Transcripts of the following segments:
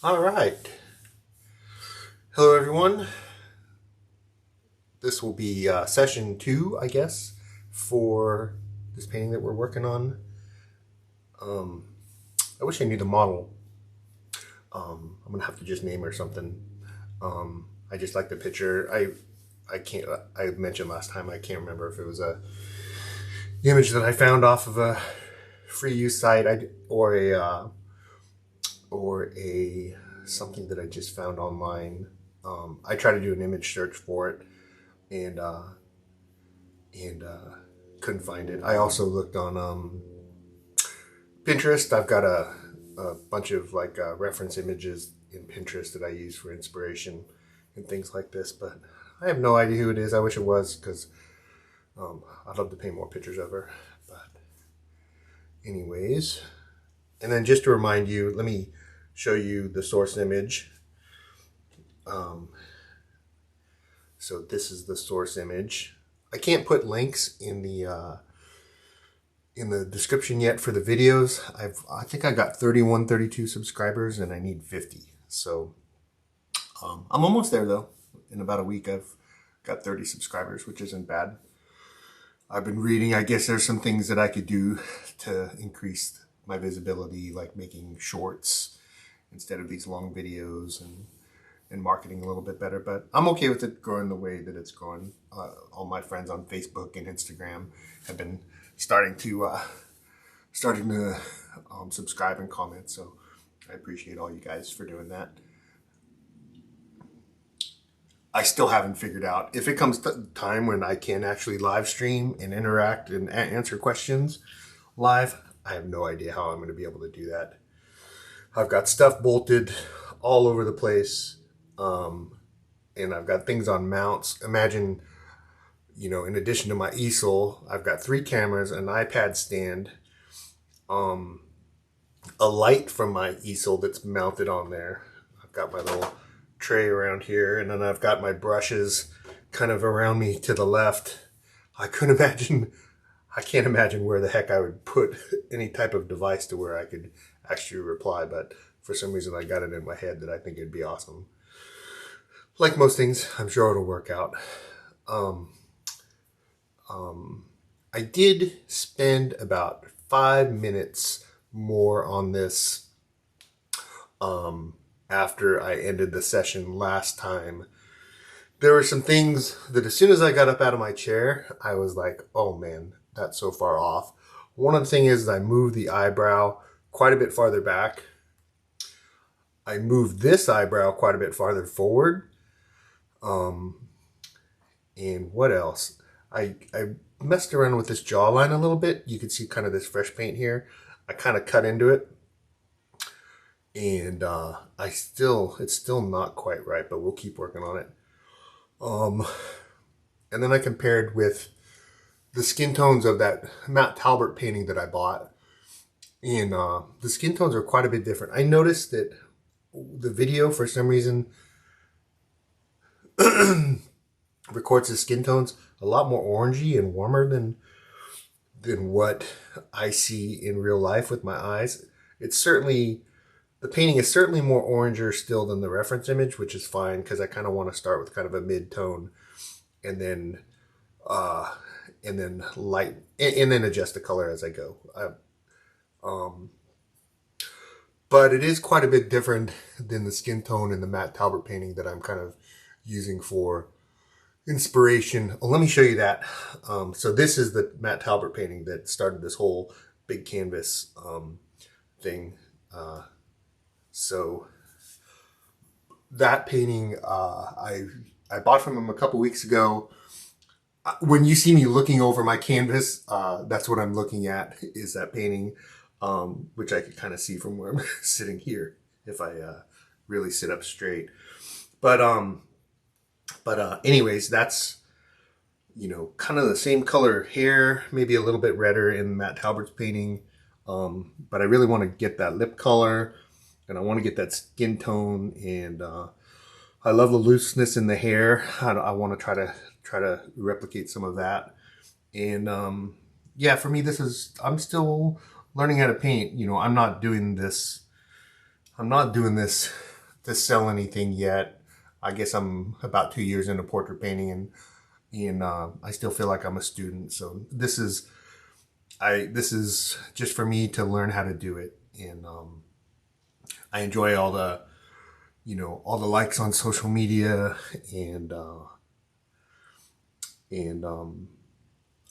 All right. Hello, everyone. This will be session 2, I guess, for this painting that we're working on. I wish I knew the model. I'm gonna have to just name her something. I just like the picture. I can't. I mentioned last time I can't remember if it was a image that I found off of a free use site, or a something that I just found online. I try to do an image search for it, and couldn't find it. I also looked on Pinterest. I've got a bunch of reference images in Pinterest that I use for inspiration and things like this, but I have no idea who it is. I wish it was, because I'd love to paint more pictures of her. But anyways, and then just to remind you, let me show you the source image. So this is the source image. I can't put links in the description yet for the videos. I think I got 31, 32 subscribers, and I need 50. So I'm almost there though. In about a week, I've got 30 subscribers, which isn't bad. I've been reading. I guess there's some things that I could do to increase my visibility, like making shorts instead of these long videos, and marketing a little bit better. But I'm okay with it growing the way that it's growing. All my friends on Facebook and Instagram have been starting to subscribe and comment, so I appreciate all you guys for doing that. I still haven't figured out if it comes to time when I can actually live stream and interact and answer questions live. I have no idea how I'm going to be able to do that. I've got stuff bolted all over the place, and I've got things on mounts. Imagine, in addition to my easel, I've got 3 cameras, an iPad stand, a light from my easel that's mounted on there. I've got my little tray around here, and then I've got my brushes kind of around me to the left. I can't imagine where the heck I would put any type of device to where I could actually reply, but for some reason I got it in my head that I think it'd be awesome. Like most things, I'm sure it'll work out. I did spend about 5 minutes more on this after I ended the session last time. There were some things that as soon as I got up out of my chair, I was like, oh man, that's so far off. One of the things is I moved the eyebrow quite a bit farther back. I moved this eyebrow quite a bit farther forward. And what else? I messed around with this jawline a little bit. You can see kind of this fresh paint here. I kind of cut into it. And it's still not quite right, but we'll keep working on it. And then I compared with the skin tones of that Matt Talbert painting that I bought. And the skin tones are quite a bit different. I noticed that the video, for some reason, records the skin tones a lot more orangey and warmer than what I see in real life with my eyes. The painting is certainly more oranger still than the reference image, which is fine, because I kind of want to start with kind of a mid-tone and then light, and then adjust the color as I go. But it is quite a bit different than the skin tone in the Matt Talbert painting that I'm kind of using for inspiration. Oh, let me show you that. So this is the Matt Talbert painting that started this whole big canvas thing. So that painting I bought from him a couple weeks ago. When you see me looking over my canvas, that's what I'm looking at, is that painting, which I can kind of see from where I'm sitting here if I really sit up straight. But anyways, that's, kind of the same color hair, maybe a little bit redder in Matt Talbert's painting. But I really want to get that lip color, and I want to get that skin tone, and I love the looseness in the hair. I want to try to replicate some of that. And yeah, for me, I'm still learning how to paint. I'm not doing this to sell anything yet. I guess I'm about 2 years into portrait painting, and I still feel like I'm a student. So this is just for me to learn how to do it, and I enjoy all the all the likes on social media, and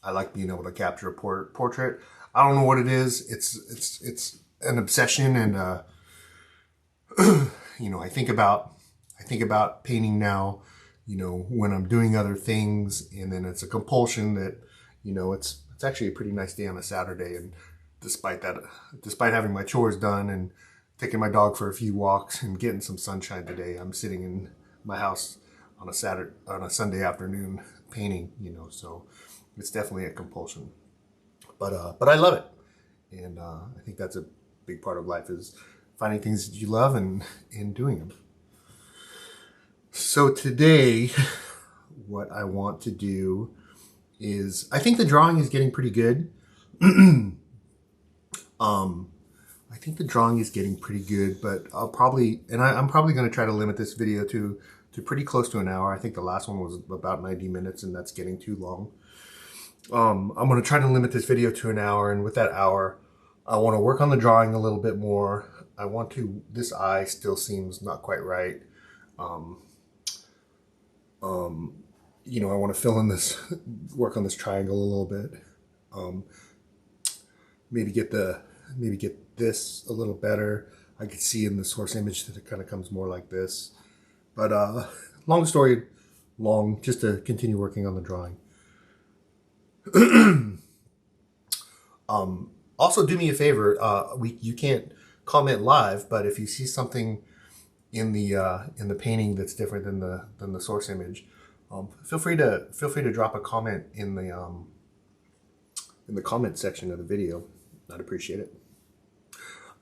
I like being able to capture a portrait. I don't know what it is. It's an obsession, and I think about painting now, when I'm doing other things, and then it's a compulsion that, it's actually a pretty nice day on a Saturday, and despite having my chores done and taking my dog for a few walks and getting some sunshine today, I'm sitting in my house on a Sunday afternoon painting, so it's definitely a compulsion. But I love it, and I think that's a big part of life, is finding things that you love and doing them. So today, what I want to do is, I think the drawing is getting pretty good. I think the drawing is getting pretty good, but I'm probably going to try to limit this video to pretty close to an hour. I think the last one was about 90 minutes, and that's getting too long. I'm going to try to limit this video to an hour, and with that hour, I want to work on the drawing a little bit more. This eye still seems not quite right. I want to fill in work on this triangle a little bit. Maybe get this a little better. I could see in the source image that it kind of comes more like this. But long story long, just to continue working on the drawing. Also, do me a favor. You can't comment live, but if you see something in the painting that's different than the source image, feel free to drop a comment in the comment section of the video. I'd appreciate it.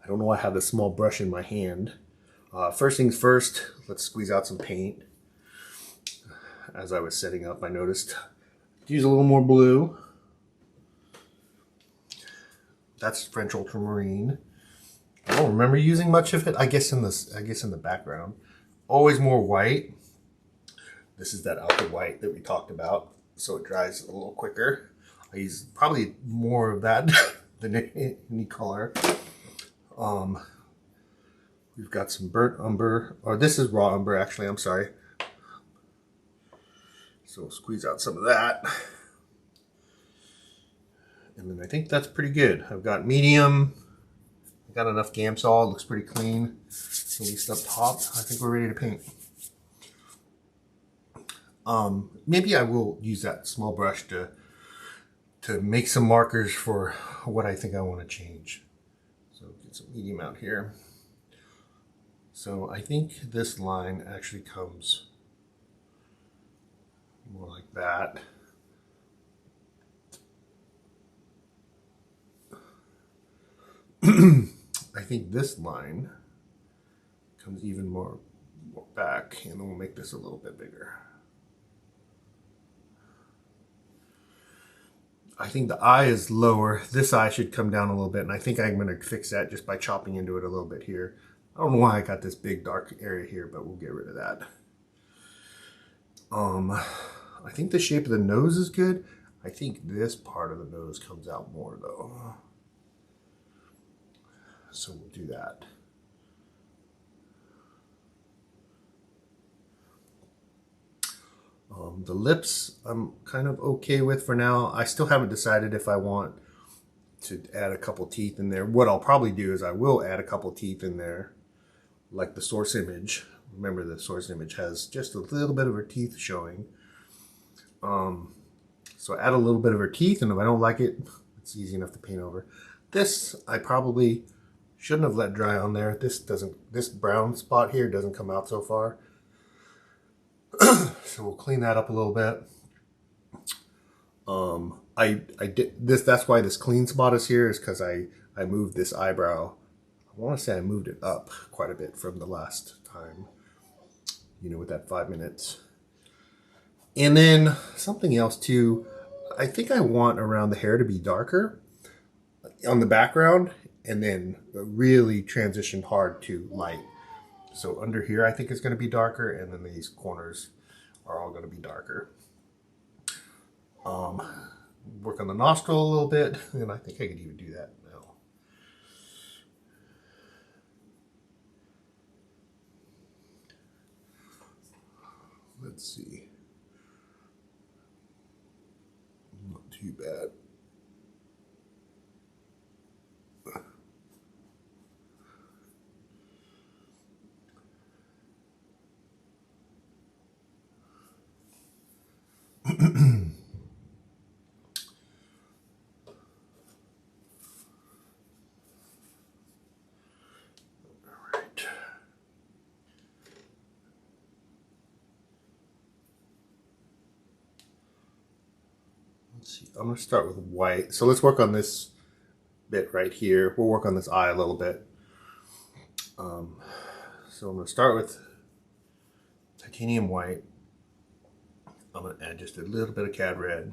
I don't know why I have this small brush in my hand. First things first, let's squeeze out some paint. As I was setting up, I noticed to use a little more blue. That's French ultramarine. I don't remember using much of it. I guess in the background. Always more white. This is that alpha white that we talked about, so it dries a little quicker. I use probably more of that than any color. We've got some burnt umber, or this is raw umber actually, I'm sorry. So we'll squeeze out some of that. And then I think that's pretty good. I've got medium. I've got enough Gamsol. It looks pretty clean. At least up top. I think we're ready to paint. Maybe I will use that small brush to make some markers for what I think I want to change. So get some medium out here. So I think this line actually comes more like that. I think this line comes even more back, and then we'll make this a little bit bigger. I think the eye is lower. This eye should come down a little bit, and I think I'm going to fix that just by chopping into it a little bit here. I don't know why I got this big dark area here, but we'll get rid of that. I think the shape of the nose is good. I think this part of the nose comes out more though. So we'll do that. The lips I'm kind of okay with for now. I still haven't decided if I want to add a couple teeth in there. What I'll probably do is I will add a couple teeth in there, like the source image. Remember, the source image has just a little bit of her teeth showing. So add a little bit of her teeth, and if I don't like it, it's easy enough to paint over. This I probably shouldn't have let dry on there. This brown spot here doesn't come out so far. So we'll clean that up a little bit. I did this. That's why this clean spot is here, is because I moved this eyebrow. I want to say I moved it up quite a bit from the last time, with that 5 minutes. And then something else too, I think I want around the hair to be darker on the background, and then really transition hard to light So under here, I think it's going to be darker, and then these corners are all going to be darker. Work on the nostril a little bit, and I think I could even do that now. Let's see. Not too bad. Let's see. I'm going to start with white. So let's work on this bit right here. We'll work on this eye a little bit. So I'm going to start with titanium white. I'm going to add just a little bit of cad red.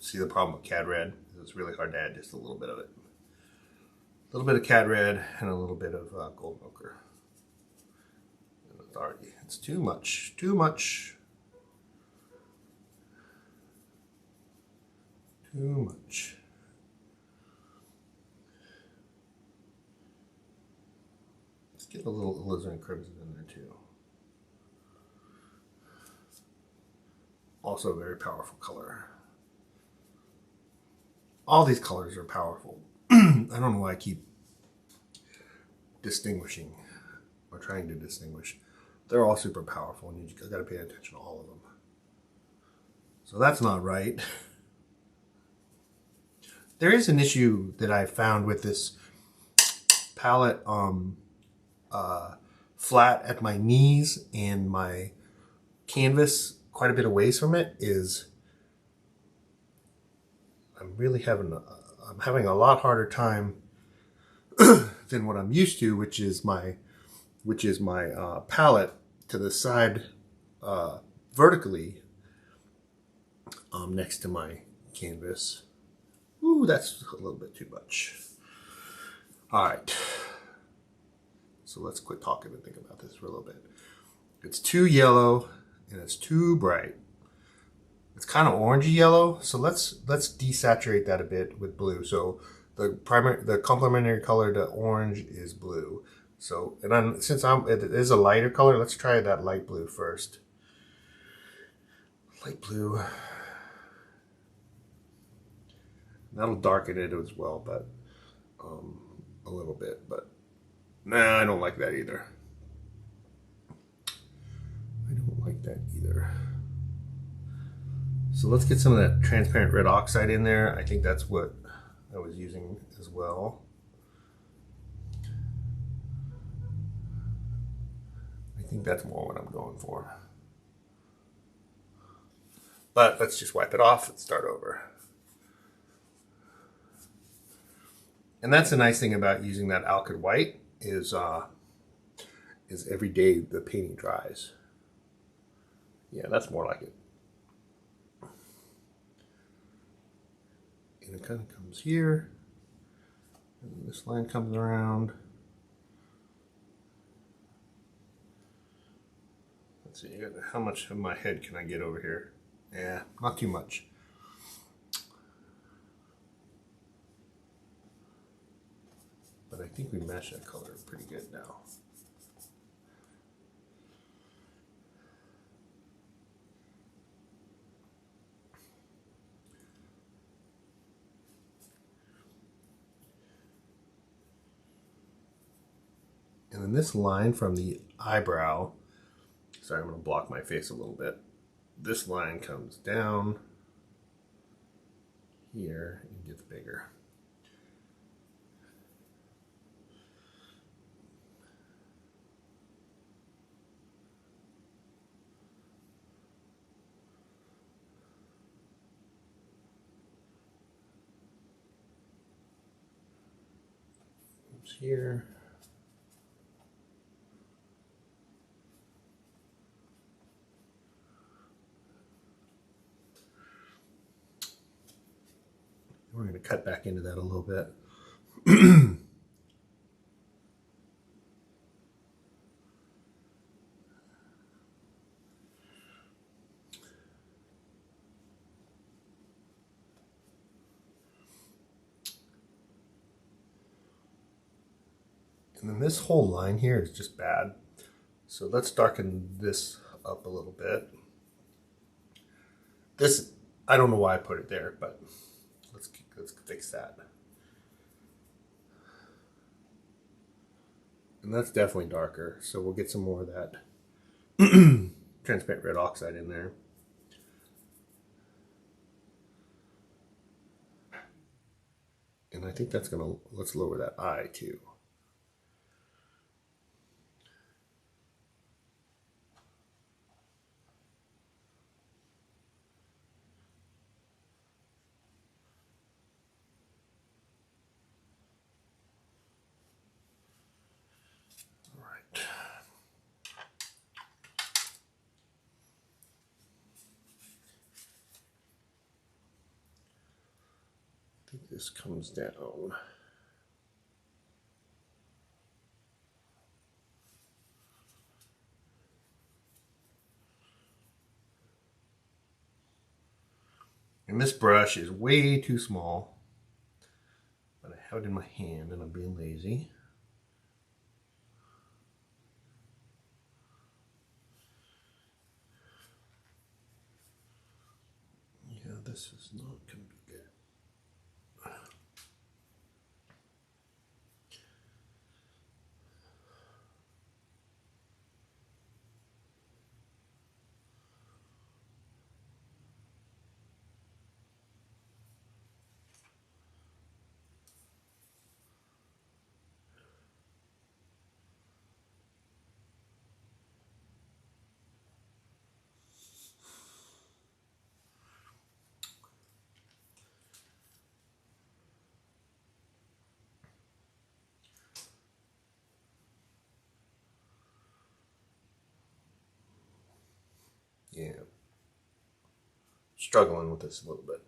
See the problem with cad red? It's really hard to add just a little bit of it. A little bit of cad red and a little bit of gold ochre. It's too much. Too much. Too much. Let's get a little alizarin crimson in there too. Also a very powerful color. All these colors are powerful. I don't know why I keep distinguishing or trying to distinguish. They're all super powerful, and you got to pay attention to all of them. So that's not right. There is an issue that I found with this palette. Flat at my knees and my canvas quite a bit away from it is I'm having a lot harder time than what I'm used to, which is my palette to the side vertically next to my canvas. Ooh, that's a little bit too much. All right. So let's quit talking and think about this for a little bit. It's too yellow and it's too bright. It's kind of orangey yellow, so let's desaturate that a bit with blue. So the complementary color to orange is blue. So since it is a lighter color, let's try that light blue first. Light blue. That'll darken it as well, but a little bit. But nah, I don't like that either. I don't like that either. So let's get some of that transparent red oxide in there. I think that's what I was using as well. I think that's more what I'm going for. But let's just wipe it off and start over. And that's the nice thing about using that alkyd white is every day the painting dries. Yeah, that's more like it. And it kind of comes here, and this line comes around. Let's see, how much of my head can I get over here? Yeah, not too much. But I think we match that color pretty good now. And then this line from the eyebrow, sorry, I'm going to block my face a little bit. This line comes down here and gets bigger. Comes here. We're going to cut back into that a little bit. And then this whole line here is just bad. So let's darken this up a little bit. This, I don't know why I put it there, but let's fix that. And that's definitely darker, so we'll get some more of that transparent red oxide in there. And I think that's gonna, let's lower that eye too. All right. I think this comes down. And this brush is way too small, but I have it in my hand and I'm being lazy. Yeah, this is not going to be good. Yeah, struggling with this a little bit.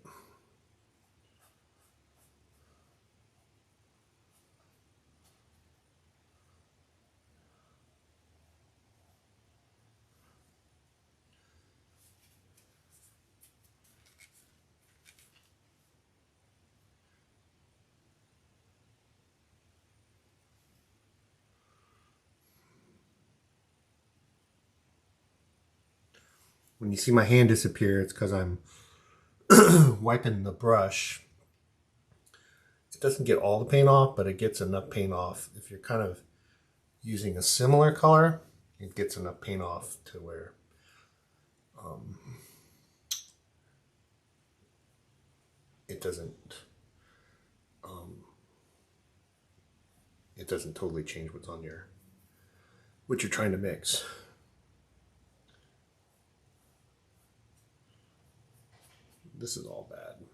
When you see my hand disappear, it's because I'm wiping the brush. It doesn't get all the paint off, but it gets enough paint off. If you're kind of using a similar color, it gets enough paint off to where it doesn't totally change what's on what you're trying to mix. This is all bad.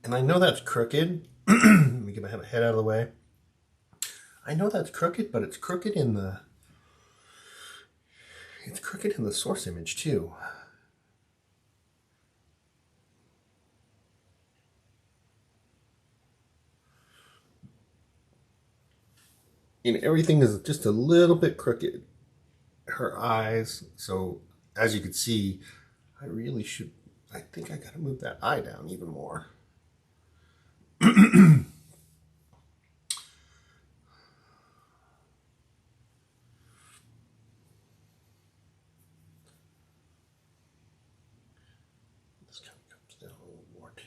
And I know that's crooked. Let me get my head out of the way. I know that's crooked, but it's crooked in the source image too. And everything is just a little bit crooked. Her eyes, so as you can see, I think I gotta move that eye down even more. This kind of comes down a little more too.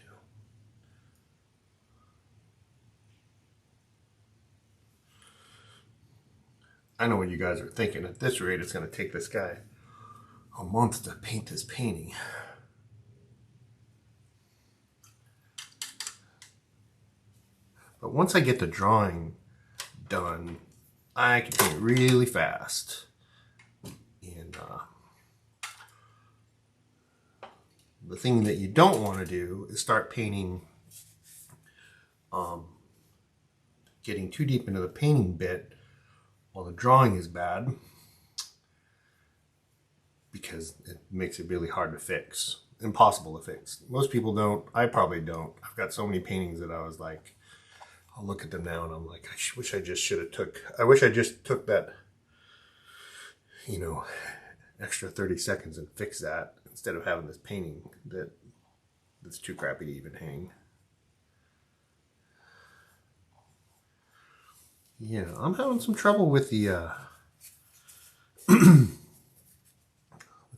I know what you guys are thinking. At this rate, it's going to take this guy a month to paint this painting. But once I get the drawing done, I can paint really fast. And the thing that you don't want to do is start painting, getting too deep into the painting bit while the drawing is bad, because it makes it really hard to fix. Impossible to fix. Most people don't. I probably don't. I've got so many paintings that I was like, I'll look at them now and I'm like, I wish I just took that, you know, extra 30 seconds and fix that instead of having this painting that's too crappy to even hang. Yeah, I'm having some trouble with the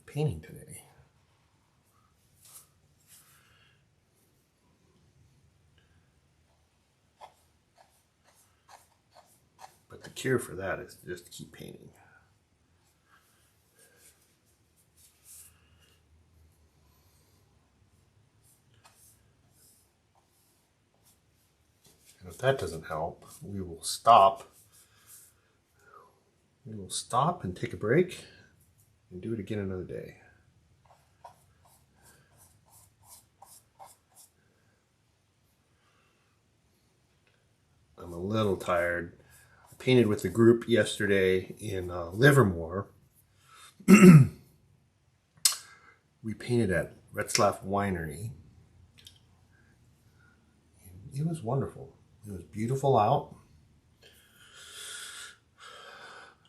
painting today. But the cure for that is just to keep painting. And if that doesn't help, we will stop. We will stop and take a break and do it again another day. I'm a little tired. I painted with the group yesterday in Livermore. We painted at Retzlaff Winery. It was wonderful. It was beautiful out.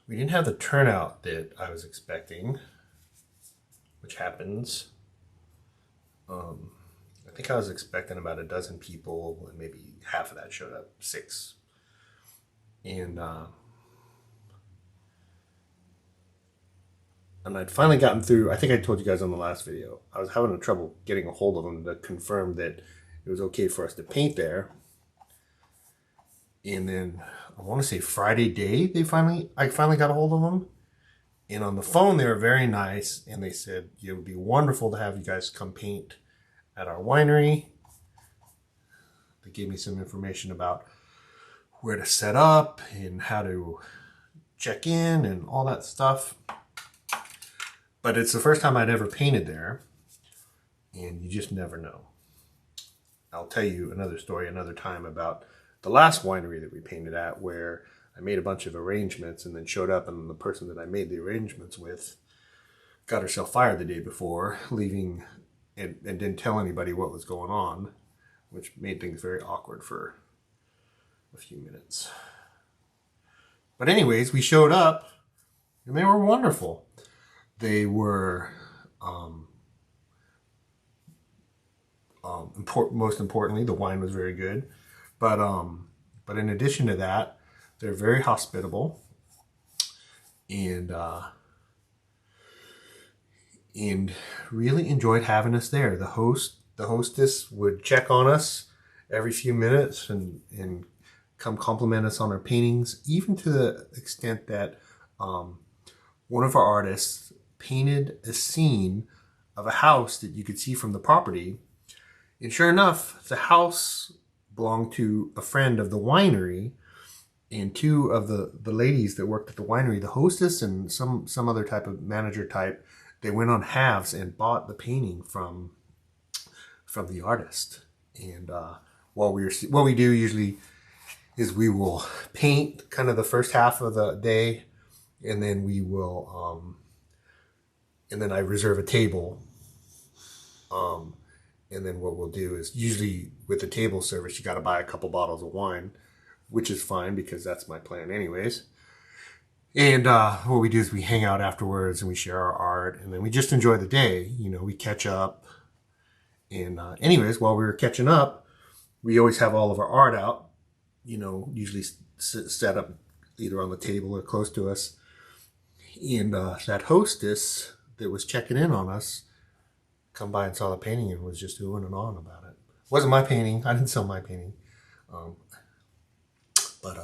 We didn't have the turnout that I was expecting, which happens. I think I was expecting about a dozen people, and maybe half of that showed up, 6. And I'd finally gotten through. I think I told you guys on the last video, I was having trouble getting a hold of them to confirm that it was okay for us to paint there. And then I want to say Friday day, I finally got a hold of them. And on the phone, they were very nice. And they said, it would be wonderful to have you guys come paint at our winery. They gave me some information about where to set up and how to check in and all that stuff. But it's the first time I'd ever painted there. And you just never know. I'll tell you another story another time about the last winery that we painted at, where I made a bunch of arrangements and then showed up, and the person that I made the arrangements with got herself fired the day before, leaving and didn't tell anybody what was going on, which made things very awkward for a few minutes. But anyways, we showed up and they were wonderful. They were most importantly, the wine was very good. But in addition to that, they're very hospitable, and really enjoyed having us there. The hostess would check on us every few minutes and come compliment us on our paintings, even to the extent that one of our artists painted a scene of a house that you could see from the property. And sure enough, the house belonged to a friend of the winery, and 2 of the ladies that worked at the winery, the hostess and some other type of manager type, they went on halves and bought the painting from the artist. And what we do usually is we will paint kind of the first half of the day, and then we will and then I reserve a table. And then what we'll do is, usually with the table service, you got to buy a couple bottles of wine, which is fine because that's my plan anyways. And what we do is we hang out afterwards and we share our art, and then we just enjoy the day. You know, we catch up. And anyways, while we were catching up, we always have all of our art out, you know, usually set up either on the table or close to us. And that hostess that was checking in on us come by and saw the painting and was just oohing and on about it. It wasn't my painting. I didn't sell my painting. But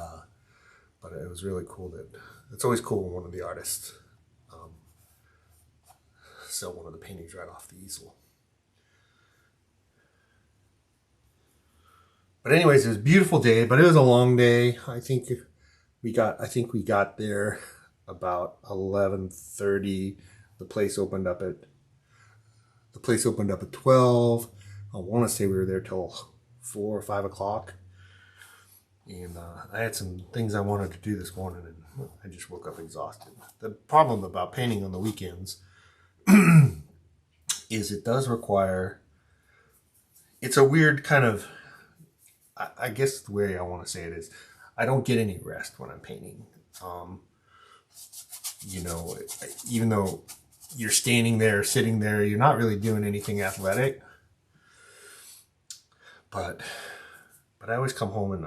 it was really cool that it's always cool when one of the artists sell one of the paintings right off the easel. But anyways, it was a beautiful day, but it was a long day. I think we got there about 11:30. The place opened up at 12. I want to say we were there till 4 or 5 o'clock. And I had some things I wanted to do this morning, and I just woke up exhausted. The problem about painting on the weekends is it does require, it's a weird kind of I guess the way I want to say it is, I don't get any rest when I'm painting. You know, even though you're standing there, sitting there, you're not really doing anything athletic. But I always come home and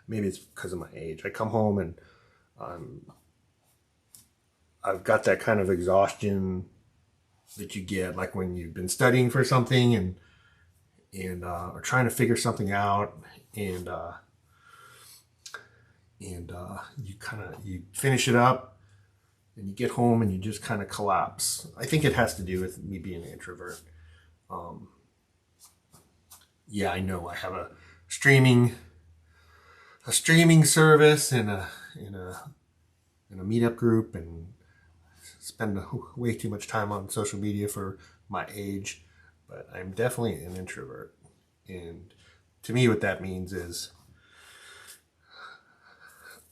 maybe it's because of my age. I come home and I've got that kind of exhaustion that you get like when you've been studying for something and or trying to figure something out, and you finish it up and you get home and you just kind of collapse. I think it has to do with me being an introvert. Yeah, I know I have a streaming service and a meetup group, and spend way too much time on social media for my age, but I'm definitely an introvert. And to me, what that means is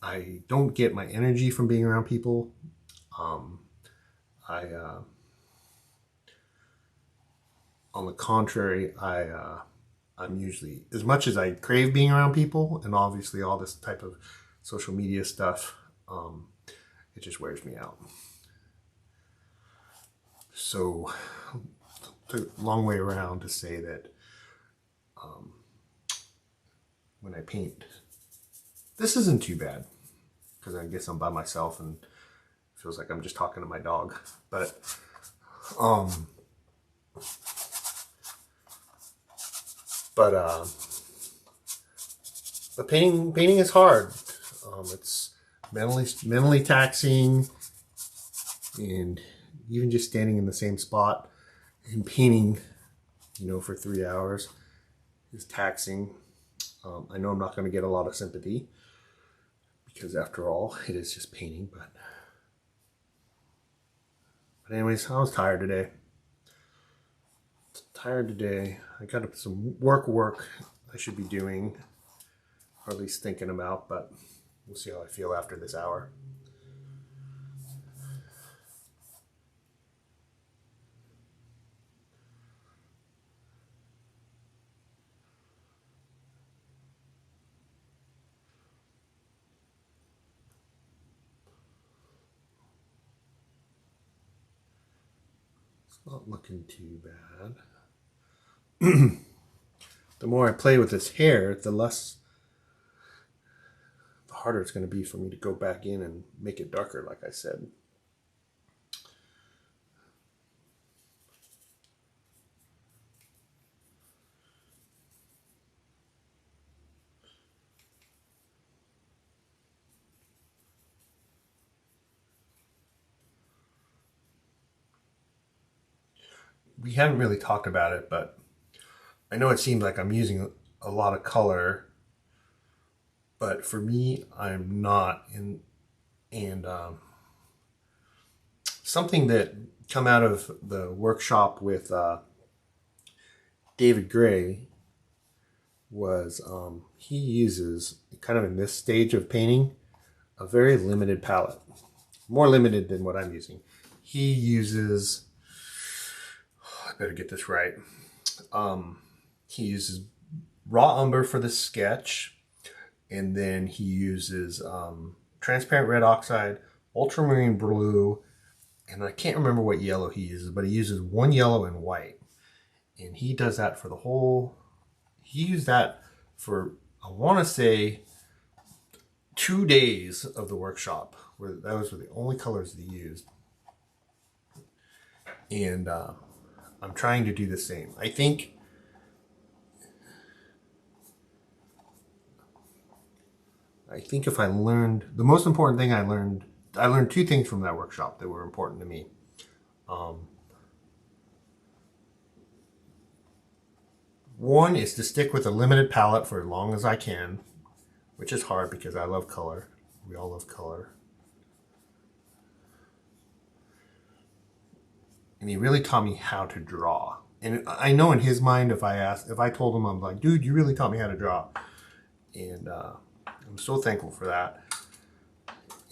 I don't get my energy from being around people. On the contrary, I'm usually, as much as I crave being around people, and obviously all this type of social media stuff, it just wears me out. So, a long way around to say that when I paint, this isn't too bad, because I guess I'm by myself and it feels like I'm just talking to my dog. But painting is hard. It's mentally taxing, and even just standing in the same spot and painting, you know, for 3 hours is taxing. I know I'm not going to get a lot of sympathy because, after all, it is just painting. But anyways, I was tired today. I got some work I should be doing, or at least thinking about, but we'll see how I feel after this hour. It's not looking too bad. The more I play with this hair, the harder it's going to be for me to go back in and make it darker, like I said. We haven't really talked about it, but I know it seems like I'm using a lot of color, but for me, I'm not. And something that come out of the workshop with David Gray was he uses, kind of in this stage of painting, a very limited palette, more limited than what I'm using. He uses, I better get this right. He uses raw umber for the sketch, and then he uses transparent red oxide, ultramarine blue, and I can't remember what yellow he uses, but he uses one yellow and white. And he does that for the whole, he used that for, I want to say, 2 days of the workshop, where those were the only colors that he used. And I'm trying to do the same. I think if I learned, the most important thing I learned 2 things from that workshop that were important to me. One is to stick with a limited palette for as long as I can, which is hard because I love color. We all love color. And he really taught me how to draw. And I know in his mind, if I told him, I'm like, dude, you really taught me how to draw. And I'm so thankful for that.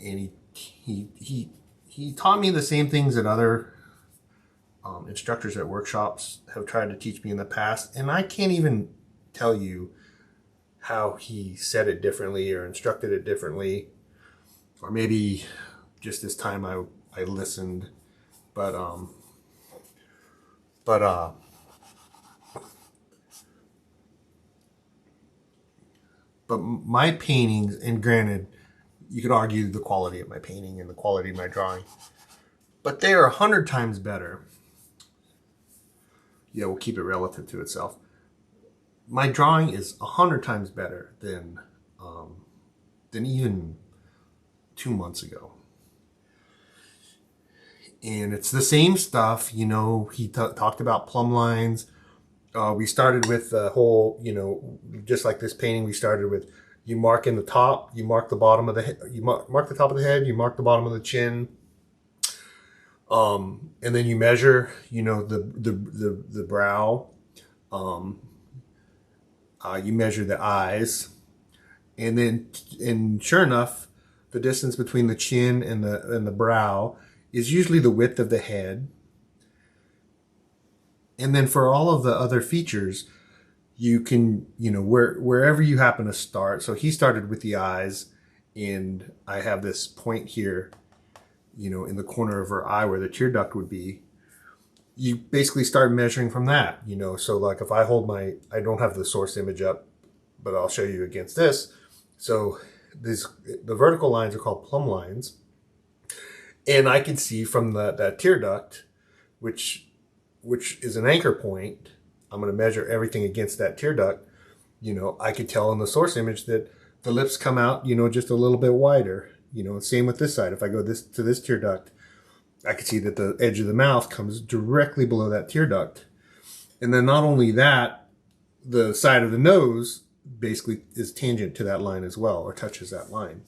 And he taught me the same things that other instructors at workshops have tried to teach me in the past. And I can't even tell you how he said it differently or instructed it differently, or maybe just this time I listened, but but uh but my paintings, and granted, you could argue the quality of my painting and the quality of my drawing, but they are 100 times better. Yeah, we'll keep it relative to itself. My drawing is 100 times better than even 2 months ago. And it's the same stuff, you know. He talked about plumb lines. We started with the whole, you know, just like this painting, we started with you mark in the top, you mark the bottom of the head, you mark the top of the head, you mark the bottom of the chin, and then you measure, you know, the brow. You measure the eyes, and sure enough, the distance between the chin and the brow is usually the width of the head. And then for all of the other features, you can, you know, wherever you happen to start. So he started with the eyes, and I have this point here, you know, in the corner of her eye where the tear duct would be. You basically start measuring from that, you know. So like if I hold I don't have the source image up, but I'll show you against this. So the vertical lines are called plumb lines. And I can see from that tear duct, which is an anchor point. I'm going to measure everything against that tear duct. You know, I could tell in the source image that the lips come out, you know, just a little bit wider. You know, same with this side. If I go to this tear duct, I can see that the edge of the mouth comes directly below that tear duct. And then not only that, the side of the nose basically is tangent to that line as well, or touches that line.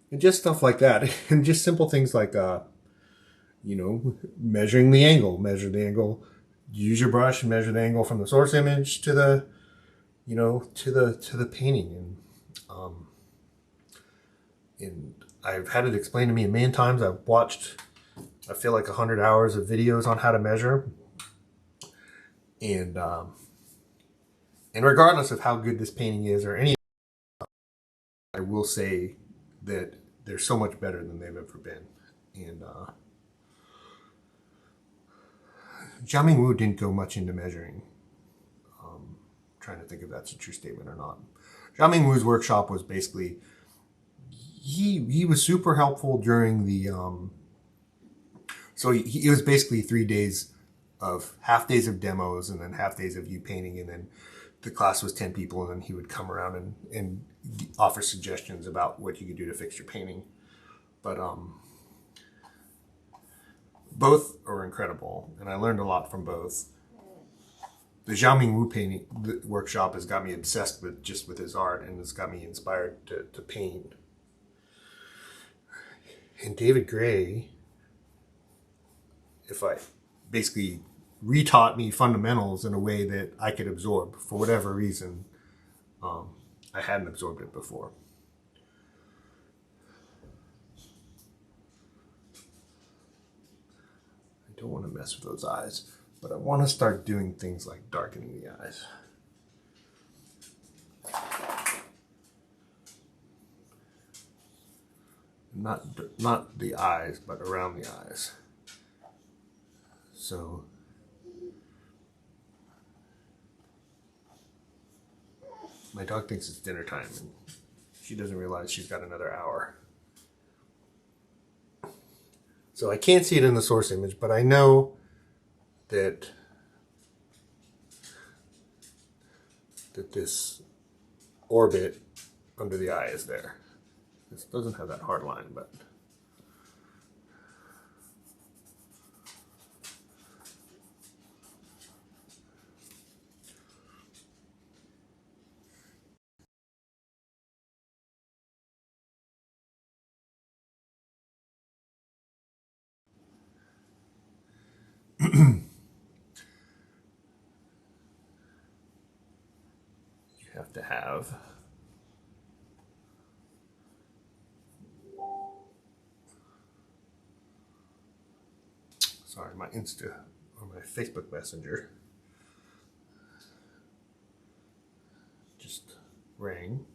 And just stuff like that. And just simple things like, you know, measuring the angle. Measure the angle. Use your brush and measure the angle from the source image to the, you know, to the painting. And I've had it explained to me a million times. I've watched, I feel like 100 hours of videos on how to measure. And regardless of how good this painting is or any, I will say that they're so much better than they've ever been. And Jiaming Wu didn't go much into measuring. Trying to think if that's a true statement or not. Jiaming Wu's workshop was basically, he was super helpful during the, so it was basically 3 days of half days of demos and then half days of you painting, and then the class was 10 people, and then he would come around and offer suggestions about what you could do to fix your painting. But both are incredible, and I learned a lot from both. The Jiaming Wu painting workshop has got me obsessed with his art, and has got me inspired to paint. And David Gray, if I basically retaught me fundamentals in a way that I could absorb for whatever reason. I hadn't absorbed it before. I don't want to mess with those eyes, but I want to start doing things like darkening the eyes. Not the eyes, but around the eyes. So my dog thinks it's dinner time, and she doesn't realize she's got another hour. So I can't see it in the source image, but I know that this orbit under the eye is there. This doesn't have that hard line, but you have to have my Insta or my Facebook Messenger just ring.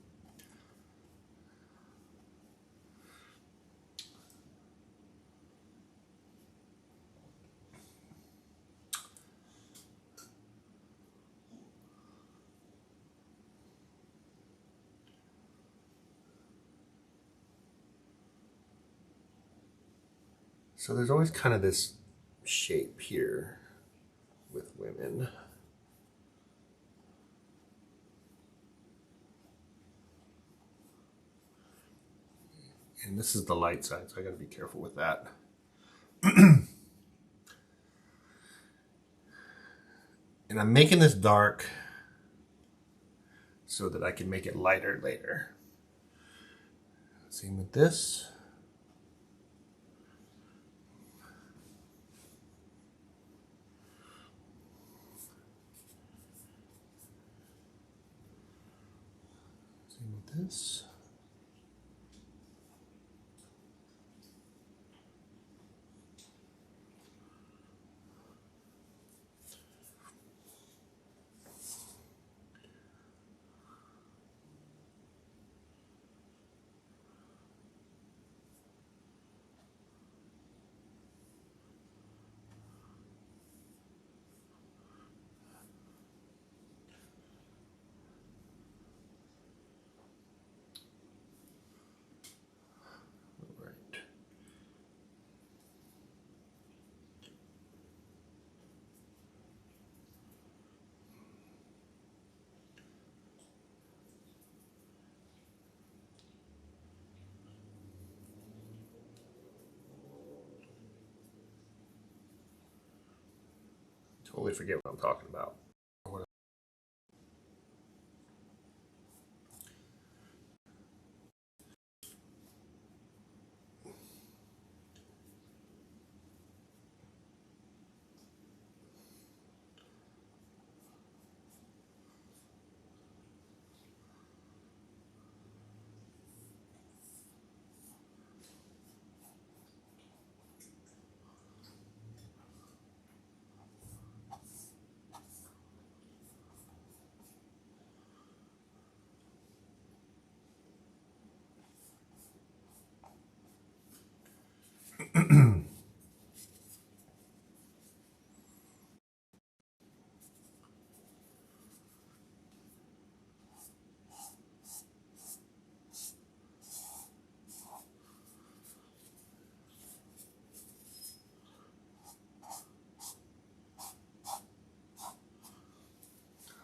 So there's always kind of this shape here with women. And this is the light side, so I gotta be careful with that. And I'm making this dark so that I can make it lighter later. Same with this. Same with this. Totally forget what I'm talking about.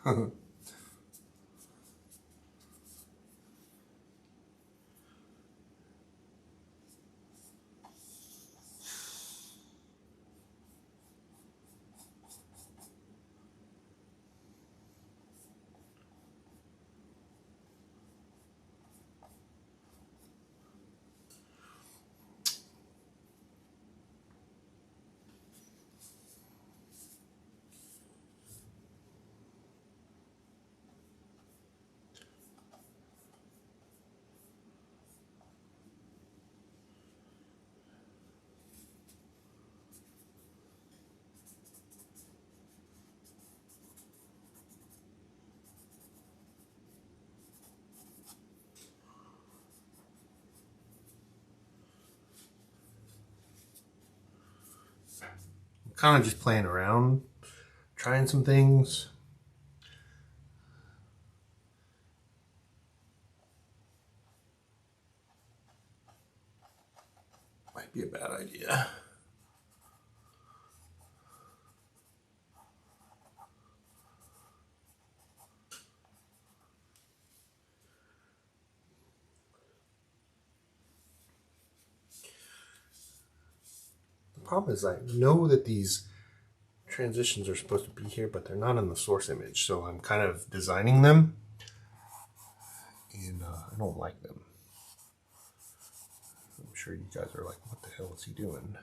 I'm kind of just playing around, trying some things. Might be a bad idea. The problem is I know that these transitions are supposed to be here, but they're not in the source image. So I'm kind of designing them, and I don't like them. I'm sure you guys are like, what the hell is he doing?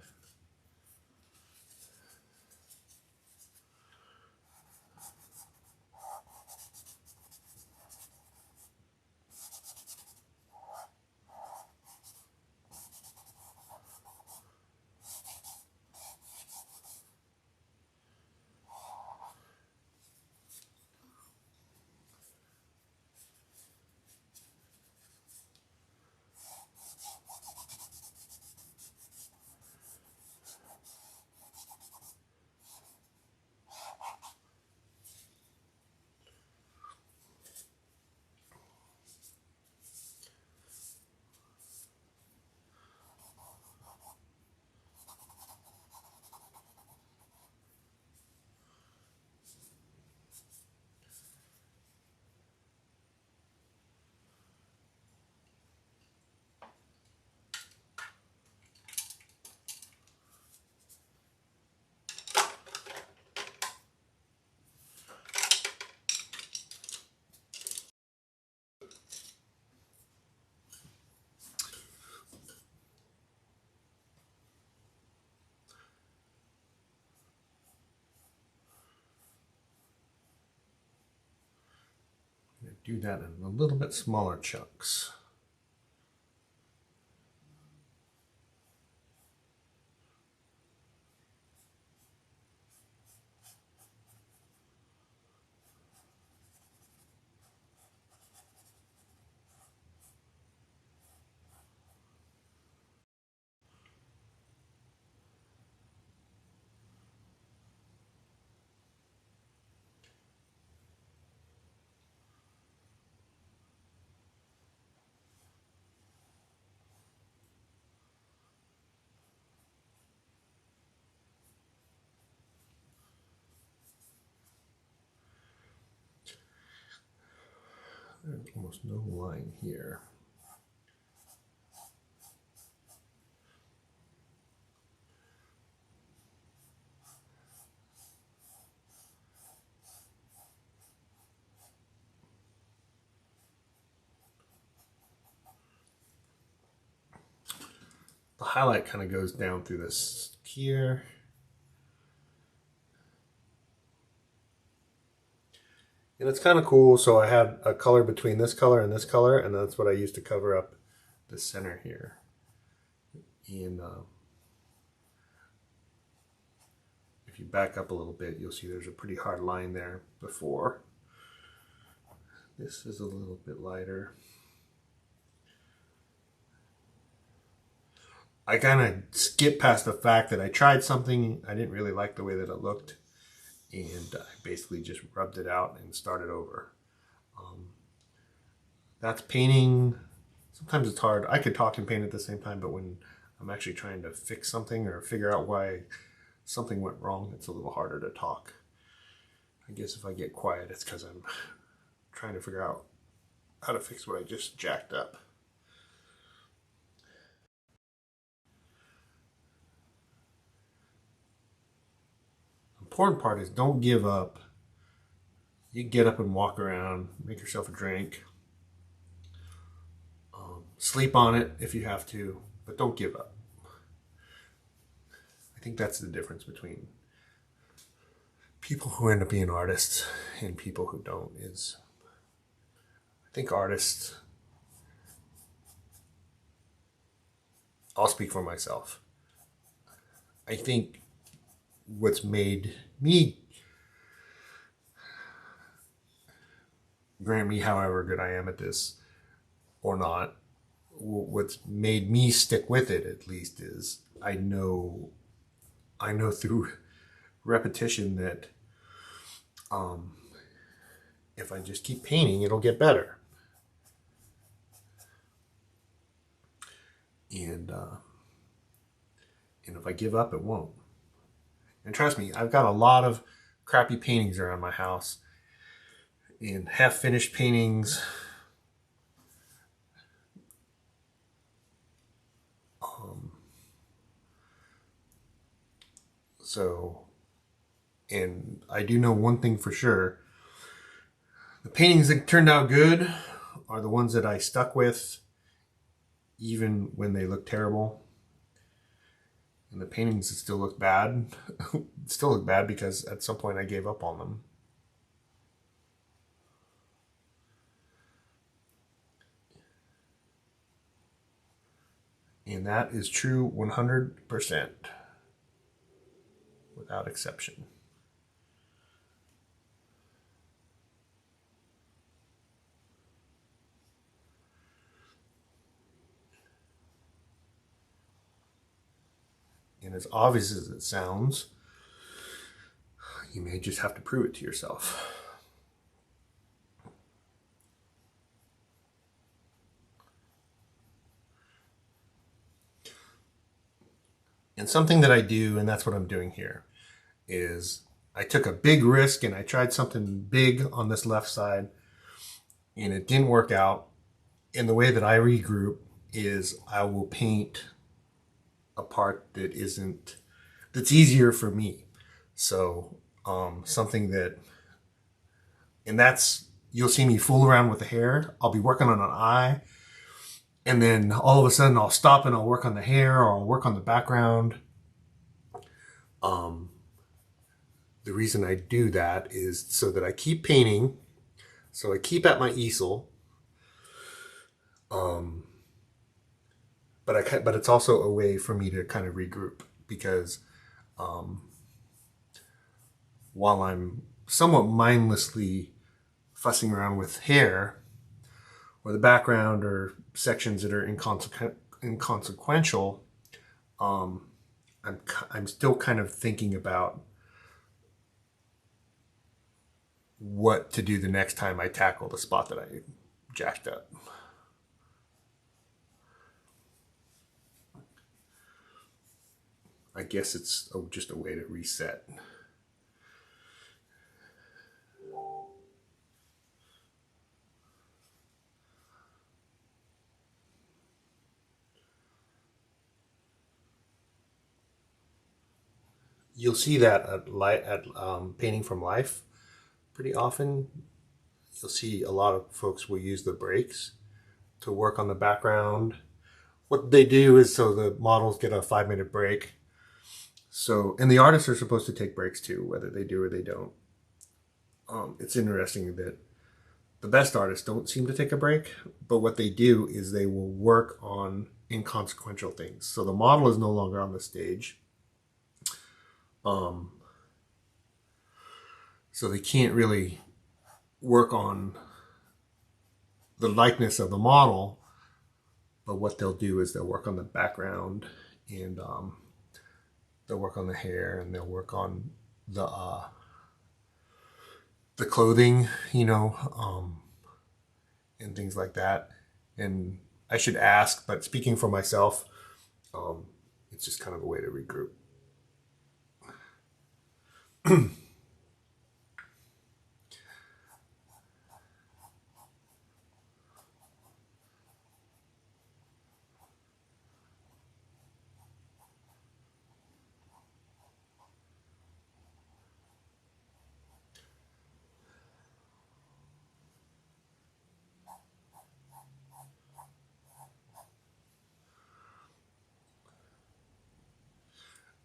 do that in a little bit smaller chunks. There's almost no line here. The highlight kind of goes down through this here. And it's kind of cool. So I have a color between this color and this color, and that's what I use to cover up the center here. And if you back up a little bit, you'll see there's a pretty hard line there before. This is a little bit lighter. I kind of skipped past the fact that I tried something, I didn't really like the way that it looked, and I basically just rubbed it out and started over. That's painting. Sometimes it's hard. I could talk and paint at the same time, but when I'm actually trying to fix something or figure out why something went wrong, it's a little harder to talk. I guess if I get quiet, it's because I'm trying to figure out how to fix what I just jacked up. The important part is don't give up. You get up and walk around, make yourself a drink. Sleep on it if you have to, but don't give up. I think that's the difference between people who end up being artists and people who don't. Is I think artists, I'll speak for myself. I think what's made me, grant me however good I am at this or not, what's made me stick with it at least is I know through repetition that if I just keep painting, it'll get better. And if I give up, it won't. And trust me, I've got a lot of crappy paintings around my house and half-finished paintings. And I do know one thing for sure. The paintings that turned out good are the ones that I stuck with even when they look terrible. And the paintings that still look bad, still look bad because at some point I gave up on them. And that is true 100%, without exception. And as obvious as it sounds, you may just have to prove it to yourself. And something that I do, and that's what I'm doing here, is I took a big risk and I tried something big on this left side and it didn't work out. And the way that I regroup is I will paint a part that's easier for me. So something that, and that's, you'll see me fool around with the hair. I'll be working on an eye, and then all of a sudden I'll stop and I'll work on the hair, or I'll work on the background. The reason I do that is so that I keep painting, So I keep at my easel, but it's also a way for me to kind of regroup, because while I'm somewhat mindlessly fussing around with hair or the background or sections that are inconsequential, I'm still kind of thinking about what to do the next time I tackle the spot that I jacked up. I guess it's just a way to reset. You'll see that at Painting from Life pretty often. You'll see a lot of folks will use the breaks to work on the background. What they do is, so the models get a 5-minute break. So, and the artists are supposed to take breaks too, whether they do or they don't. It's interesting that the best artists don't seem to take a break, but what they do is they will work on inconsequential things. So the model is no longer on the stage. So they can't really work on the likeness of the model, but what they'll do is they'll work on the background, and they'll work on the hair, and they'll work on the clothing, and things like that. And I should ask, but speaking for myself, it's just kind of a way to regroup.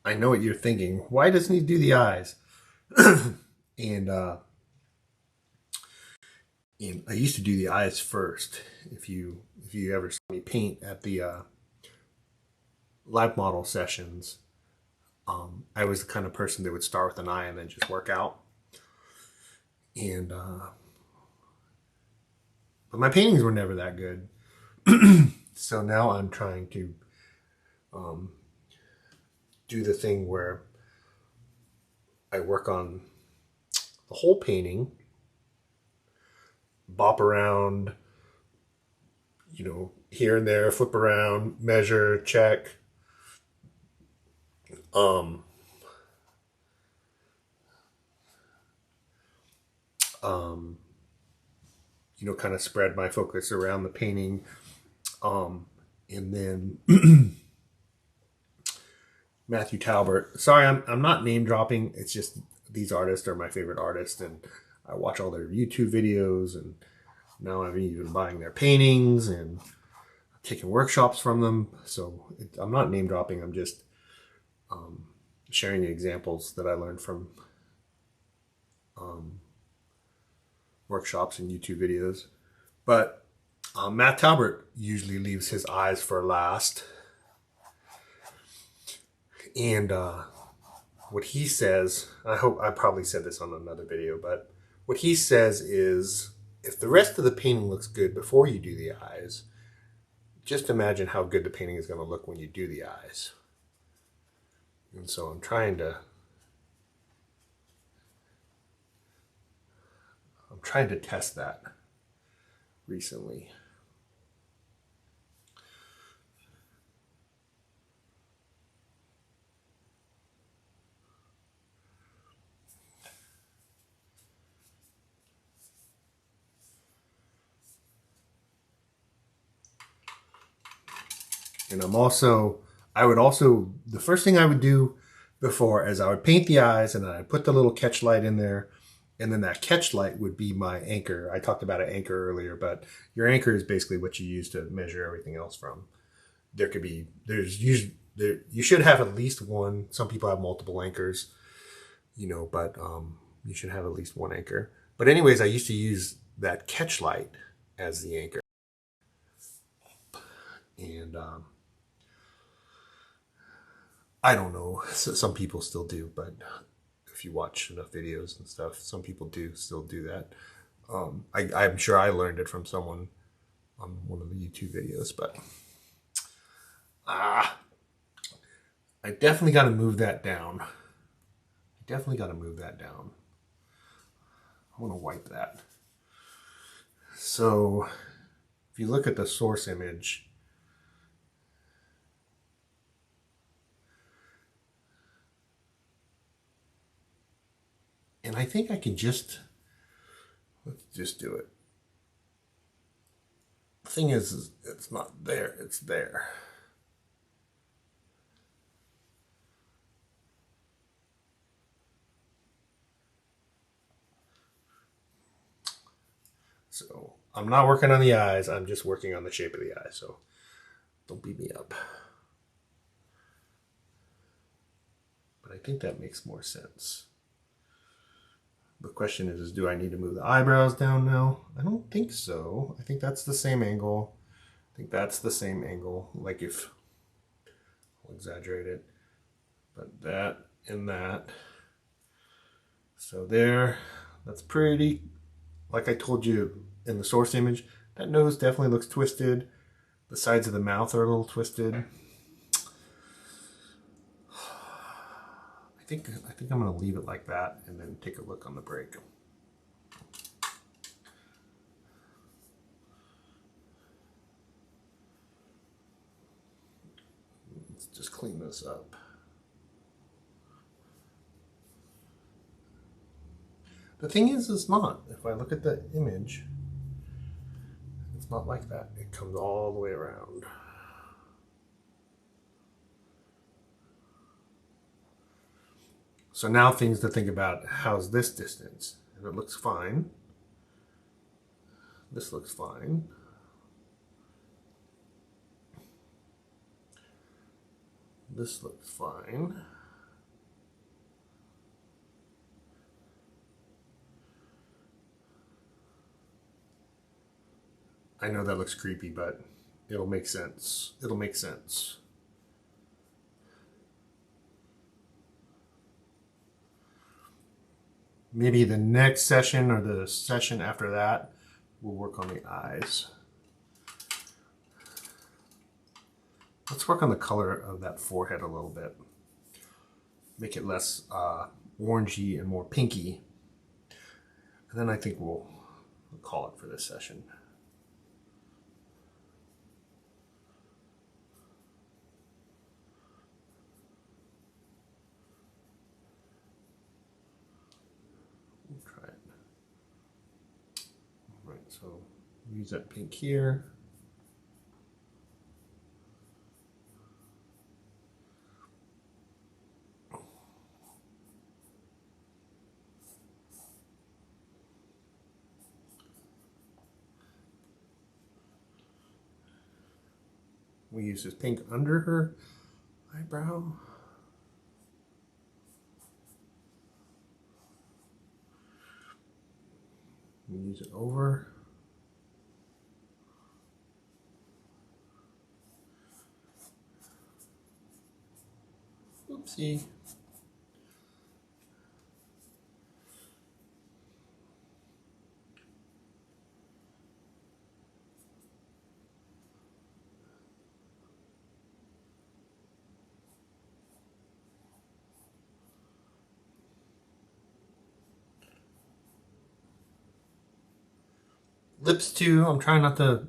I know what you're thinking. Why doesn't he do the eyes? and I used to do the eyes first. If you ever saw me paint at the live model sessions, I was the kind of person that would start with an eye and then just work out. And but my paintings were never that good. So now I'm trying to do the thing where I work on the whole painting, bop around, here and there, flip around, measure, check. Kind of spread my focus around the painting. And then Matthew Talbert. Sorry, I'm not name dropping. It's just these artists are my favorite artists, and I watch all their YouTube videos, and now I'm even buying their paintings and taking workshops from them. So I'm not name dropping. I'm just sharing the examples that I learned from workshops and YouTube videos. But Matt Talbert usually leaves his eyes for last. And what he says, I probably said this on another video, but what he says is, if the rest of the painting looks good before you do the eyes, just imagine how good the painting is going to look when you do the eyes. And so I'm trying to test that recently. And the first thing I would do before is I would paint the eyes, and then I'd put the little catch light in there, and then that catch light would be my anchor. I talked about an anchor earlier, but your anchor is basically what you use to measure everything else from. You should have at least one. Some people have multiple anchors, but you should have at least one anchor. But anyways, I used to use that catch light as the anchor. And I don't know, some people still do, but if you watch enough videos and stuff, some people do still do that. I'm sure I learned it from someone on one of the YouTube videos, but I definitely got to move that down. I want to wipe that. So if you look at the source image, and I think I can let's just do it. The thing is it's not there, it's there. So I'm not working on the eyes, I'm just working on the shape of the eye, so don't beat me up. But I think that makes more sense. The question is do I need to move the eyebrows down now? I don't think so. I think that's the same angle. Like if, I'll exaggerate it, but that and that. So there, that's pretty, like I told you in the source image, that nose definitely looks twisted. The sides of the mouth are a little twisted. I think I'm gonna leave it like that and then take a look on the break. Let's just clean this up. The thing is, it's not. If I look at the image, it's not like that. It comes all the way around. So now things to think about, how's this distance? If it looks fine, this looks fine. This looks fine. I know that looks creepy, but it'll make sense. It'll make sense. Maybe the next session or the session after that, we'll work on the eyes. Let's work on the color of that forehead a little bit. Make it less orangey and more pinky. And then I think we'll call it for this session. We'll try it. All right, so use that pink here. We use this pink under her eyebrow. We use it over. Oopsie. Lips too. I'm trying not to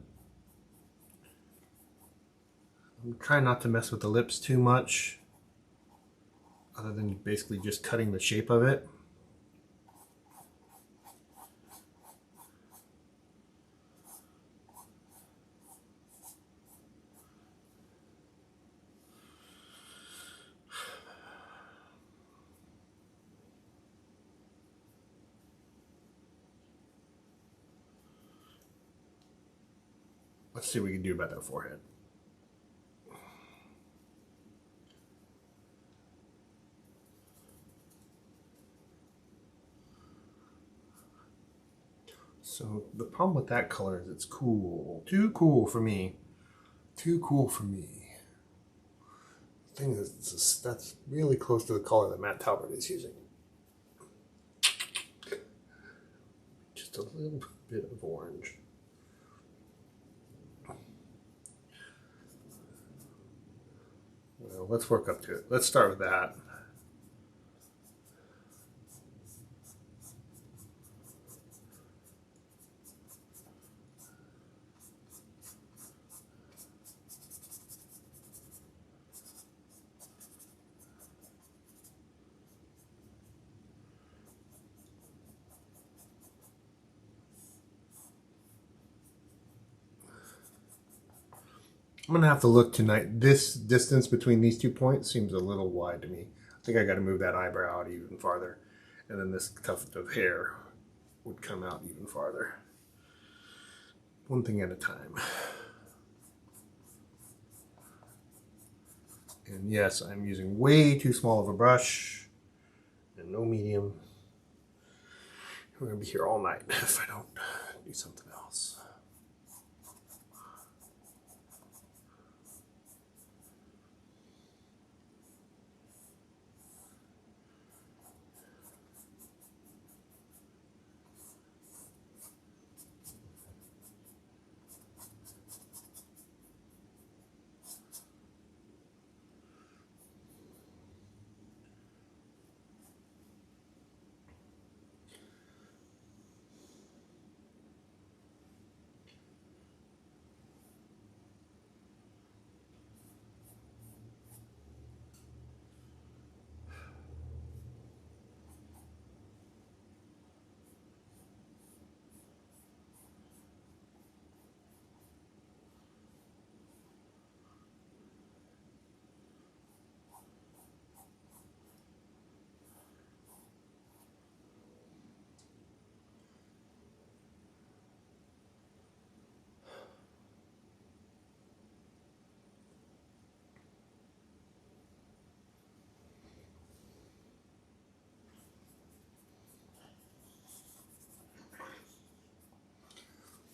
mess with the lips too much, other than basically just cutting the shape of it. Let's see what we can do about that forehead. So the problem with that color is it's cool. Too cool for me. Too cool for me. The thing is, that's really close to the color that Matt Talbot is using. Just a little bit of orange. Well, let's work up to it. Let's start with that. I'm going to have to look tonight. This distance between these 2 points seems a little wide to me. I think I got to move that eyebrow out even farther. And then this tuft of hair would come out even farther. One thing at a time. And yes, I'm using way too small of a brush and no medium. We're going to be here all night if I don't do something else.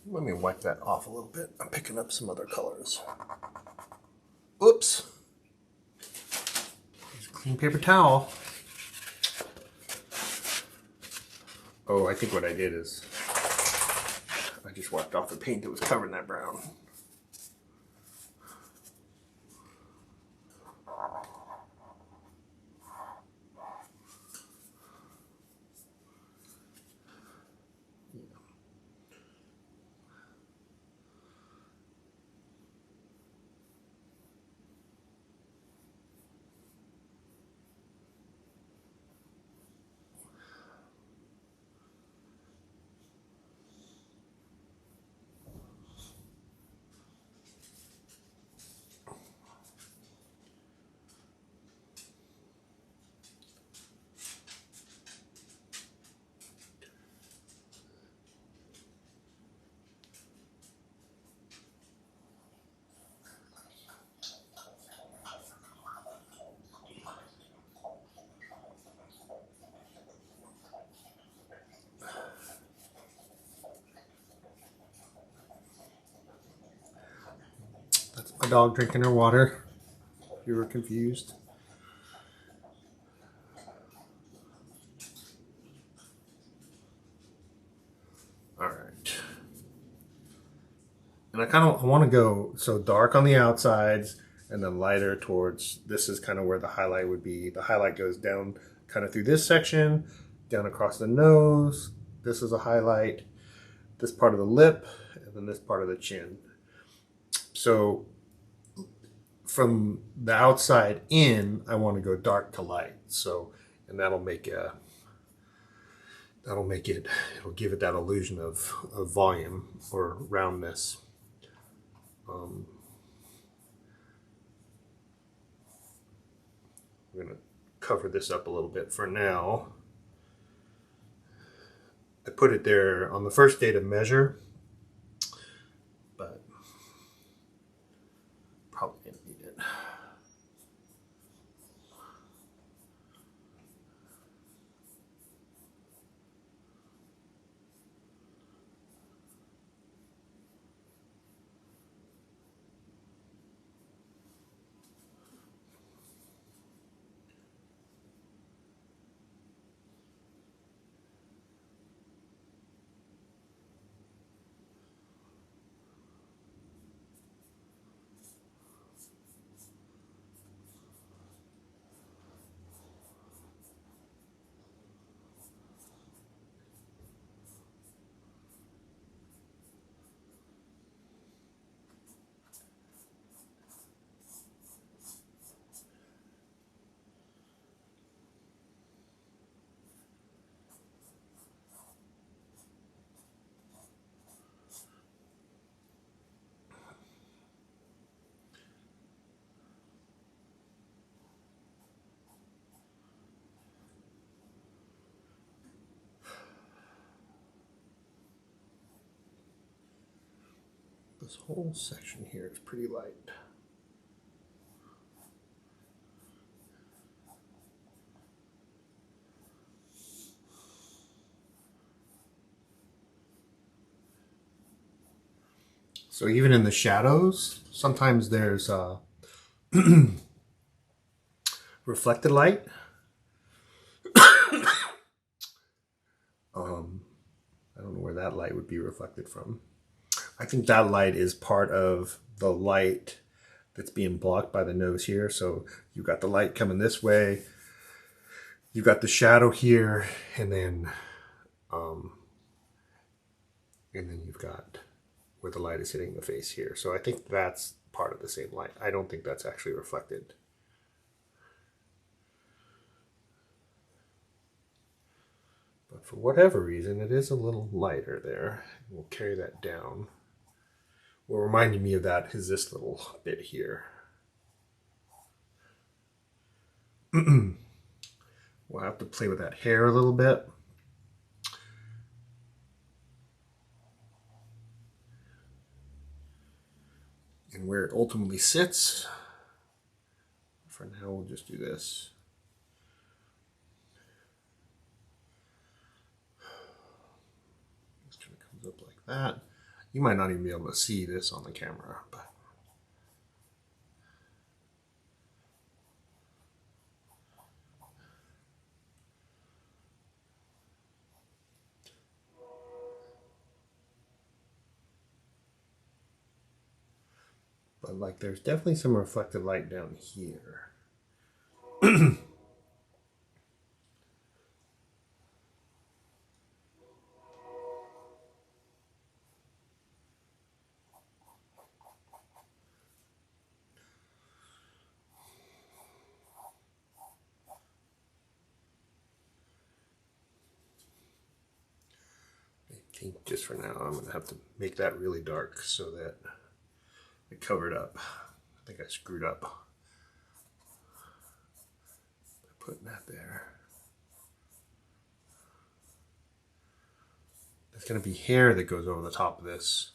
Let me wipe that off a little bit. I'm picking up some other colors. Oops. Here's a clean paper towel. Oh, I think what I did is I just wiped off the paint that was covering that brown. That's my dog drinking her water, if you were confused. All right. And I want to go so dark on the outsides and then lighter towards, this is kind of where the highlight would be. The highlight goes down kind of through this section, down across the nose. This is a highlight, this part of the lip, and then this part of the chin. So from the outside in, I want to go dark to light. So, and that'll make it, it'll give it that illusion of volume or roundness. I'm going to cover this up a little bit for now. I put it there on the first day to measure, but probably didn't need it. This whole section here is pretty light. So even in the shadows, sometimes there's reflected light. I don't know where that light would be reflected from. I think that light is part of the light that's being blocked by the nose here. So you've got the light coming this way, you've got the shadow here, and then you've got where the light is hitting the face here. So I think that's part of the same light. I don't think that's actually reflected. But for whatever reason, it is a little lighter there. We'll carry that down. What reminded me of that is this little bit here. We'll have to play with that hair a little bit. And where it ultimately sits. For now, we'll just do this. Just kind of comes up like that. You might not even be able to see this on the camera, but like there's definitely some reflected light down here. I think just for now I'm going to have to make that really dark so that it covered up. I think I screwed up by putting that there. There's going to be hair that goes over the top of this.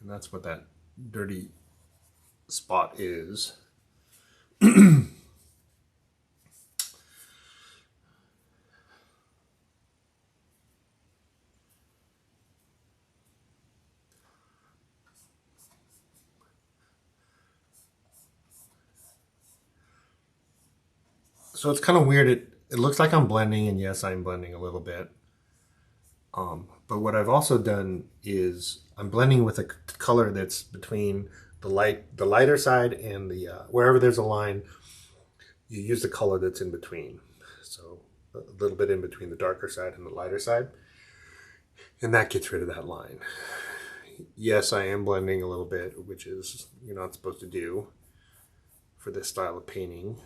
And that's what that dirty spot is. So it's kind of weird. It looks like I'm blending, and yes, I'm blending a little bit. But what I've also done is I'm blending with a color that's between the lighter side and the wherever there's a line, you use the color that's in between. So a little bit in between the darker side and the lighter side, and that gets rid of that line. Yes, I am blending a little bit, which is you're not supposed to do for this style of painting.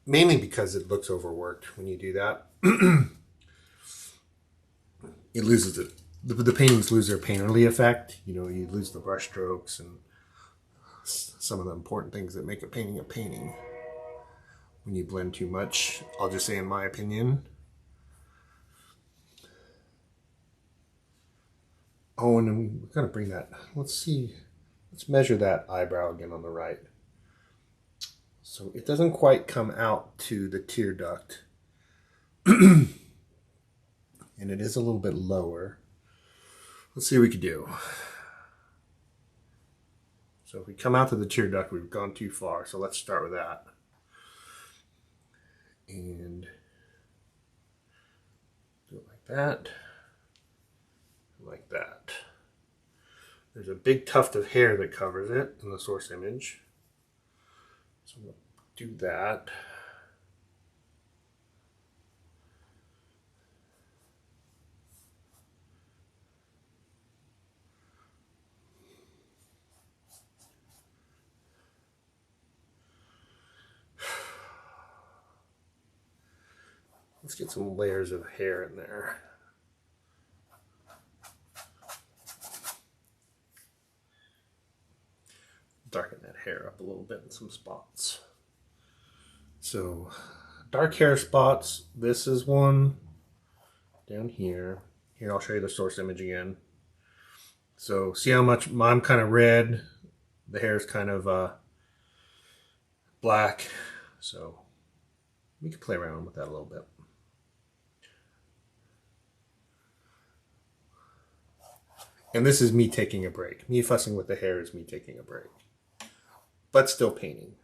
Mainly because it looks overworked when you do that. It loses it. The paintings lose their painterly effect. You know, you lose the brush strokes and some of the important things that make a painting when you blend too much. I'll just say in my opinion. Oh, and then we're going to bring that. Let's see. Let's measure that eyebrow again on the right. So it doesn't quite come out to the tear duct. And it is a little bit lower. Let's see what we can do. So if we come out to the tear duct, we've gone too far. So let's start with that. And do it like that. Like that. There's a big tuft of hair that covers it in the source image. So I'm going to do that. Let's get some layers of hair in there. Darken that hair up a little bit in some spots. So dark hair spots, this is one, down here. Here, I'll show you the source image again. So see how much I'm kind of red. The hair is kind of black. So we can play around with that a little bit. And this is me taking a break. Me fussing with the hair is me taking a break. But still painting.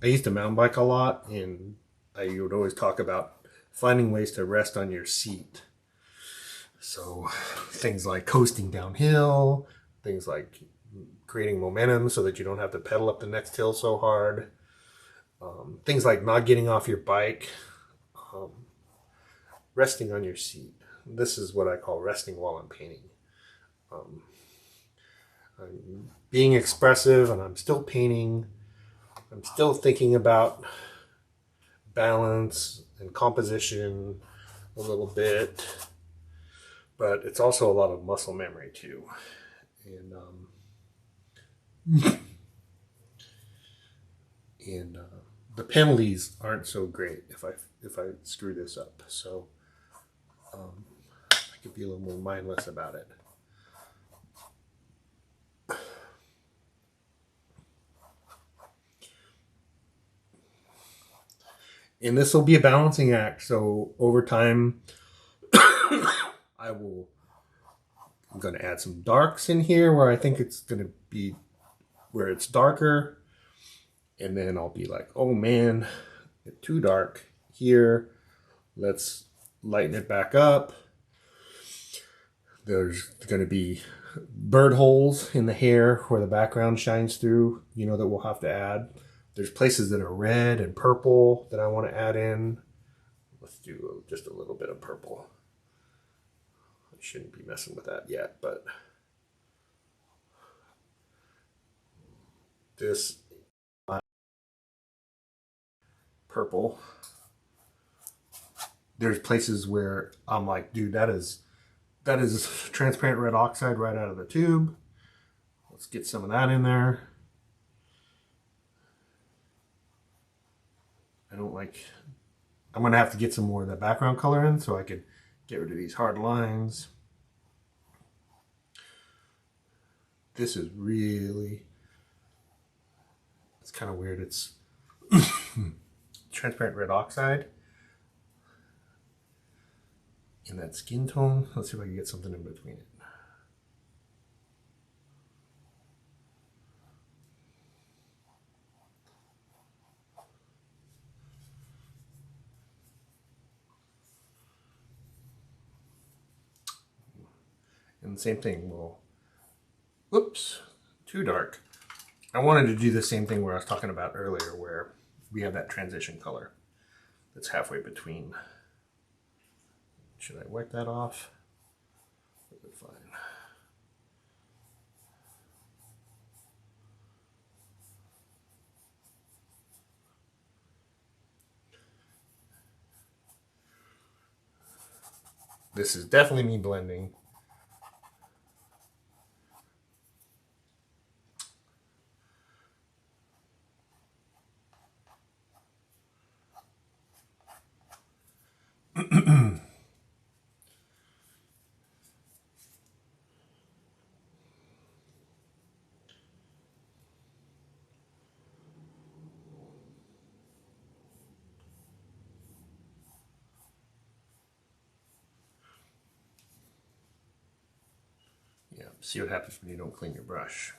I used to mountain bike a lot, and I would always talk about finding ways to rest on your seat. So things like coasting downhill, things like creating momentum so that you don't have to pedal up the next hill so hard. Things like not getting off your bike, resting on your seat. This is what I call resting while I'm painting. I'm being expressive and I'm still painting. I'm still thinking about balance and composition a little bit, but it's also a lot of muscle memory too. And the penalties aren't so great if I screw this up. So I could be a little more mindless about it. And this will be a balancing act. So over time, I'm going to add some darks in here where I think it's going to be where it's darker. And then I'll be like, oh man, it's too dark here. Let's lighten it back up. There's going to be bird holes in the hair where the background shines through, that we'll have to add. There's places that are red and purple that I want to add in. Let's do just a little bit of purple. I shouldn't be messing with that yet, but this purple, there's places where I'm like, dude, that is transparent red oxide right out of the tube. Let's get some of that in there. I'm going to have to get some more of that background color in so I can get rid of these hard lines. This is really, it's kind of weird. It's transparent red oxide in that skin tone. Let's see if I can get something in between it. And the same thing, whoops, too dark. I wanted to do the same thing where I was talking about earlier, where we have that transition color that's halfway between. Should I wipe that off? Fine. This is definitely me blending. Yeah, see what happens when you don't clean your brush.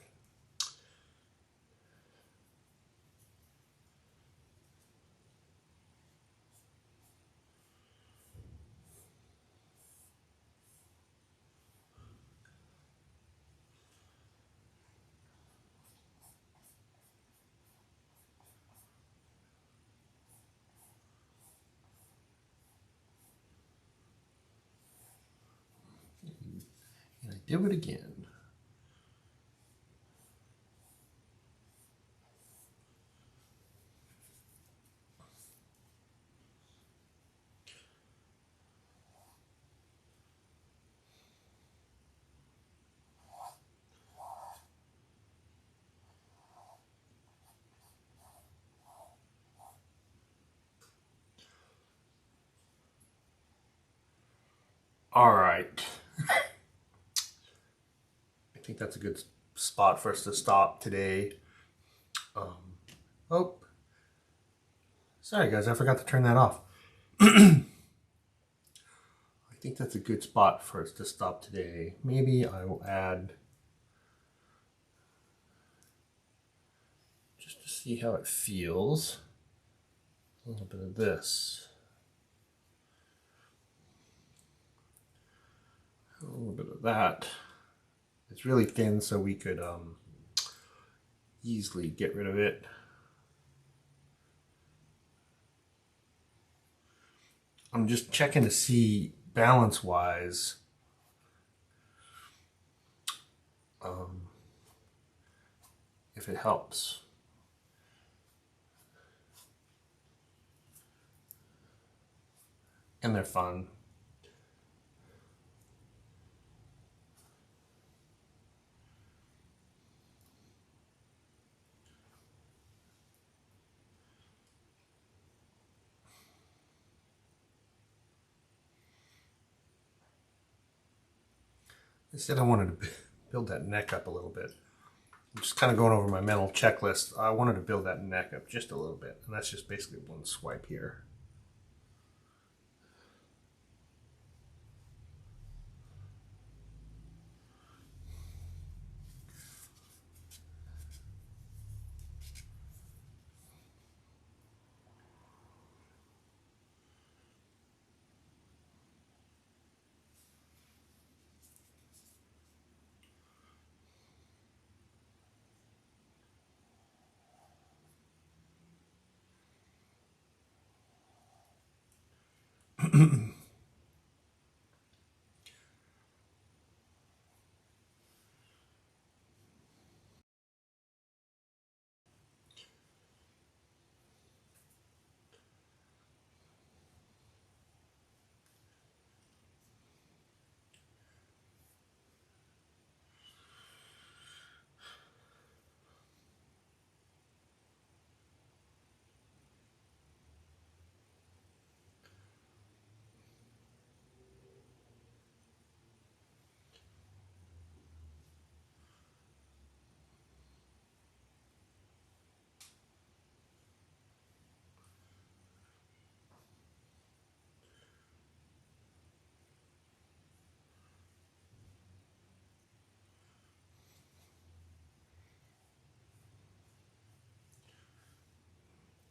And I do it again. All right. I think that's a good spot for us to stop today. Oh, sorry guys, I forgot to turn that off. I think that's a good spot for us to stop today. Maybe I will add, just to see how it feels, a little bit of this. A little bit of that. It's really thin, so we could easily get rid of it. I'm just checking to see balance-wise if it helps. And they're fun. I said I wanted to build that neck up a little bit. I'm just kind of going over my mental checklist. I wanted to build that neck up just a little bit, and that's just basically one swipe here.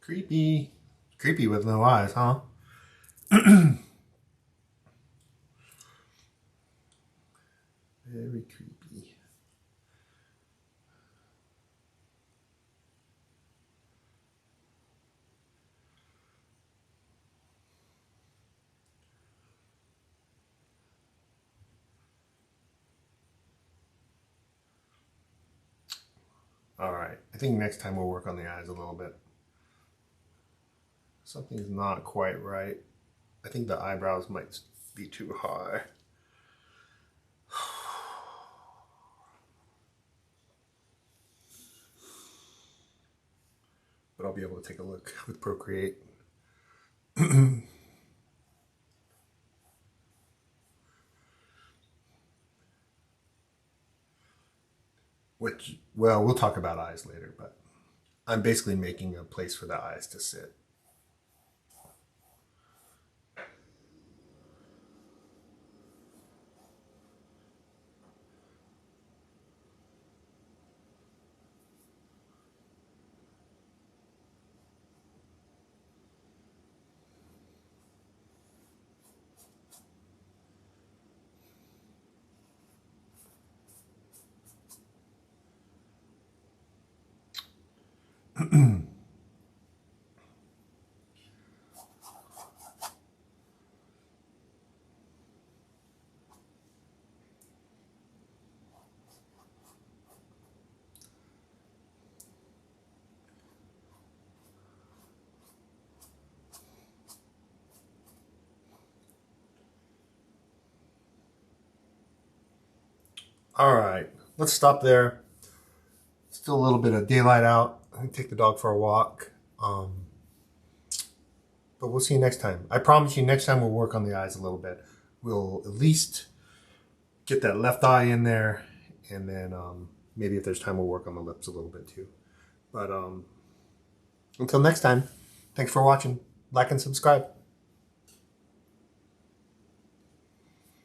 Creepy. Creepy with no eyes, huh? Very creepy. All right, I think next time we'll work on the eyes a little bit. Something's not quite right. I think the eyebrows might be too high. But I'll be able to take a look with Procreate. Which, well, we'll talk about eyes later, but I'm basically making a place for the eyes to sit. All right, let's stop there. Still a little bit of daylight out. I can take the dog for a walk. But we'll see you next time. I promise you next time we'll work on the eyes a little bit. we'll at least get that left eye in there, and then maybe if there's time we'll work on the lips a little bit too. But until next time, thanks for watching. Like and subscribe.